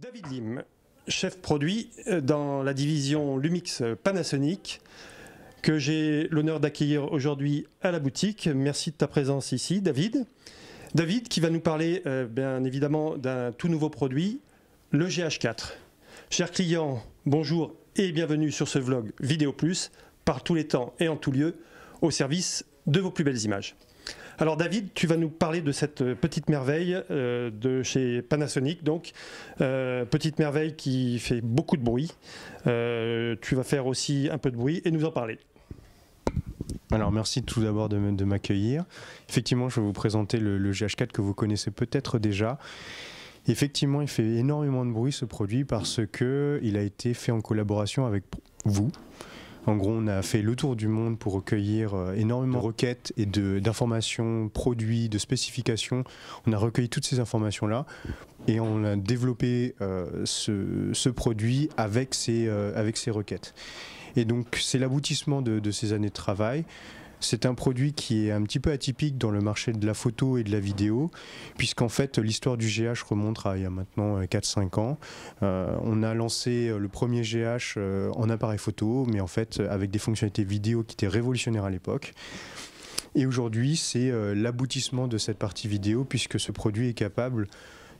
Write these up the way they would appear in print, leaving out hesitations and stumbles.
David Lim, chef produit dans la division Lumix Panasonic, que j'ai l'honneur d'accueillir aujourd'hui à la boutique. Merci de ta présence ici, David. David qui va nous parler bien évidemment d'un tout nouveau produit, le GH4. Chers clients, bonjour et bienvenue sur ce vlog Vidéo Plus, par tous les temps et en tout lieu, au service de vos plus belles images. Alors David, tu vas nous parler de cette petite merveille de chez Panasonic, donc petite merveille qui fait beaucoup de bruit. Tu vas faire aussi un peu de bruit et nous en parler. Alors merci tout d'abord de m'accueillir. Effectivement, je vais vous présenter le GH4 que vous connaissez peut-être déjà. Effectivement, il fait énormément de bruit ce produit parce qu'il a été fait en collaboration avec vous. En gros, on a fait le tour du monde pour recueillir énormément de requêtes et d'informations, produits, de spécifications. On a recueilli toutes ces informations-là et on a développé ce produit avec ces requêtes. Et donc, c'est l'aboutissement de ces années de travail. C'est un produit qui est un petit peu atypique dans le marché de la photo et de la vidéo, puisqu'en fait l'histoire du GH remonte à il y a maintenant 4-5 ans. On a lancé le premier GH en appareil photo, mais en fait avec des fonctionnalités vidéo qui étaient révolutionnaires à l'époque. Et aujourd'hui, c'est l'aboutissement de cette partie vidéo, puisque ce produit est capable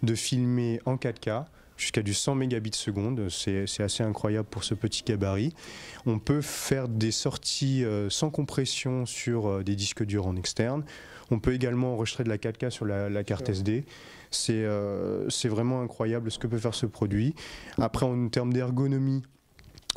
de filmer en 4K, jusqu'à du 100 mégabits seconde, c'est assez incroyable pour ce petit gabarit. On peut faire des sorties sans compression sur des disques durs en externe. On peut également enregistrer de la 4K sur la carte SD. C'est vraiment incroyable ce que peut faire ce produit. Après, en termes d'ergonomie,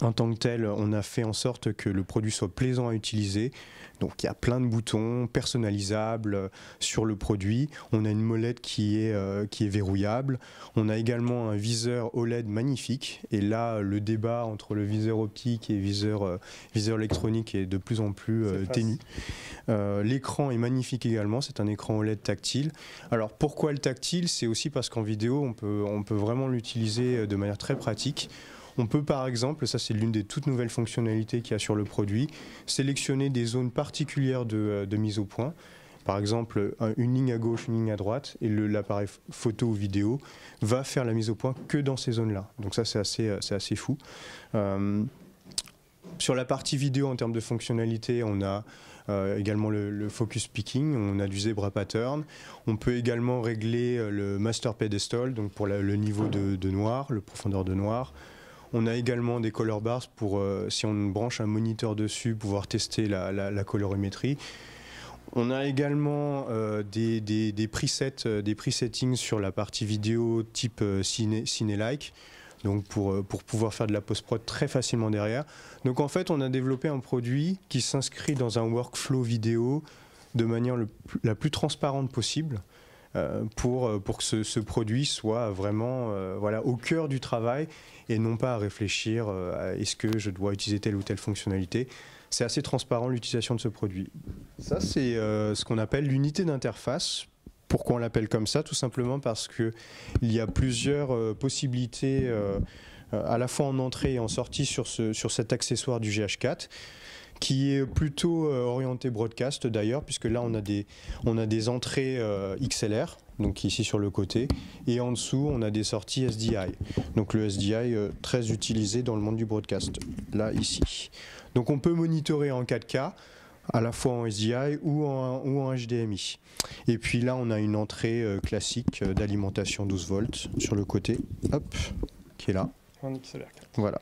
en tant que tel, on a fait en sorte que le produit soit plaisant à utiliser. Donc il y a plein de boutons personnalisables sur le produit. On a une molette qui est verrouillable. On a également un viseur OLED magnifique. Et là, le débat entre le viseur optique et viseur électronique est de plus en plus ténu. L'écran est magnifique également. C'est un écran OLED tactile. Alors pourquoi le tactile? C'est aussi parce qu'en vidéo, on peut vraiment l'utiliser de manière très pratique. On peut par exemple, ça c'est l'une des toutes nouvelles fonctionnalités qu'il y a sur le produit, sélectionner des zones particulières de mise au point. Par exemple, une ligne à gauche, une ligne à droite, et l'appareil photo ou vidéo va faire la mise au point que dans ces zones-là. Donc ça c'est assez fou. Sur la partie vidéo en termes de fonctionnalité, on a également le focus picking, on a du zebra pattern. On peut également régler le master pedestal, donc pour le niveau de noir, le profondeur de noir. On a également des color bars pour, si on branche un moniteur dessus, pouvoir tester la colorimétrie. On a également des presettings sur la partie vidéo type ciné-like, donc pour pouvoir faire de la post-prod très facilement derrière. Donc en fait, on a développé un produit qui s'inscrit dans un workflow vidéo de manière la plus transparente possible. Pour que ce produit soit vraiment voilà, au cœur du travail et non pas à réfléchir à est-ce que je dois utiliser telle ou telle fonctionnalité. C'est assez transparent l'utilisation de ce produit. Ça c'est ce qu'on appelle l'unité d'interface. Pourquoi on l'appelle comme ça? Tout simplement parce qu'il y a plusieurs possibilités à la fois en entrée et en sortie sur cet accessoire du GH4. Qui est plutôt orienté broadcast d'ailleurs, puisque là on a des entrées XLR, donc ici sur le côté, et en dessous on a des sorties SDI. Donc le SDI très utilisé dans le monde du broadcast, là ici. Donc on peut monitorer en 4K, à la fois en SDI ou en HDMI. Et puis là on a une entrée classique d'alimentation 12 volts sur le côté, hop, qui est là. En XLR4. Voilà.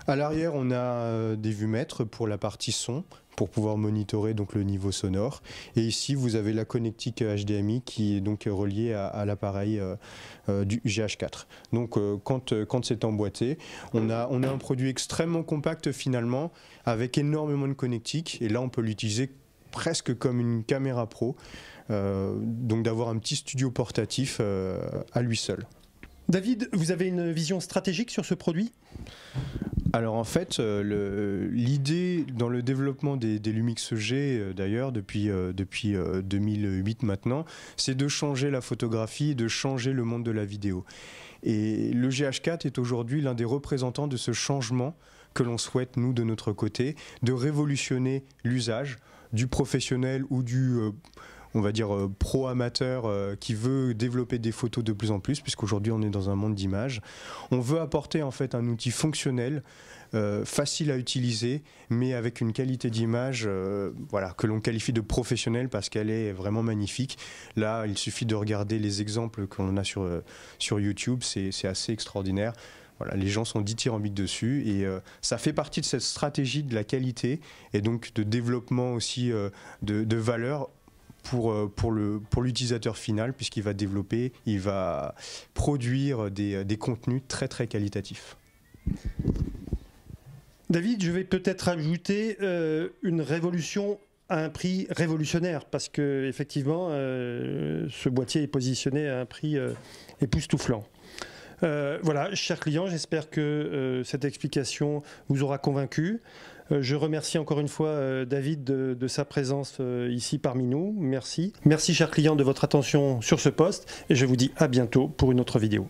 À l'arrière, on a des vues-mètres pour la partie son, pour pouvoir monitorer donc le niveau sonore. Et ici, vous avez la connectique HDMI qui est donc reliée à l'appareil du GH4. Donc, quand c'est emboîté, on a un produit extrêmement compact finalement, avec énormément de connectiques. Et là, on peut l'utiliser presque comme une caméra pro, donc d'avoir un petit studio portatif à lui seul. David, vous avez une vision stratégique sur ce produit ? Alors en fait, l'idée dans le développement des Lumix G, d'ailleurs, depuis 2008 maintenant, c'est de changer la photographie, de changer le monde de la vidéo. Et le GH4 est aujourd'hui l'un des représentants de ce changement que l'on souhaite, nous, de notre côté, de révolutionner l'usage du professionnel ou on va dire, pro-amateur qui veut développer des photos de plus en plus, puisqu'aujourd'hui on est dans un monde d'images. On veut apporter en fait un outil fonctionnel, facile à utiliser, mais avec une qualité d'image voilà, que l'on qualifie de professionnelle parce qu'elle est vraiment magnifique. Là, il suffit de regarder les exemples qu'on a sur YouTube, c'est assez extraordinaire. Voilà, les gens sont dithyrambiques dessus et ça fait partie de cette stratégie de la qualité et donc de développement aussi de valeur pour l'utilisateur final, puisqu'il va développer, il va produire des contenus très très qualitatifs. David, je vais peut-être ajouter une révolution à un prix révolutionnaire, parce que effectivement, ce boîtier est positionné à un prix époustouflant. Voilà, chers clients, j'espère que cette explication vous aura convaincu. Je remercie encore une fois David de sa présence ici parmi nous. Merci. Merci, chers clients, de votre attention sur ce poste et je vous dis à bientôt pour une autre vidéo.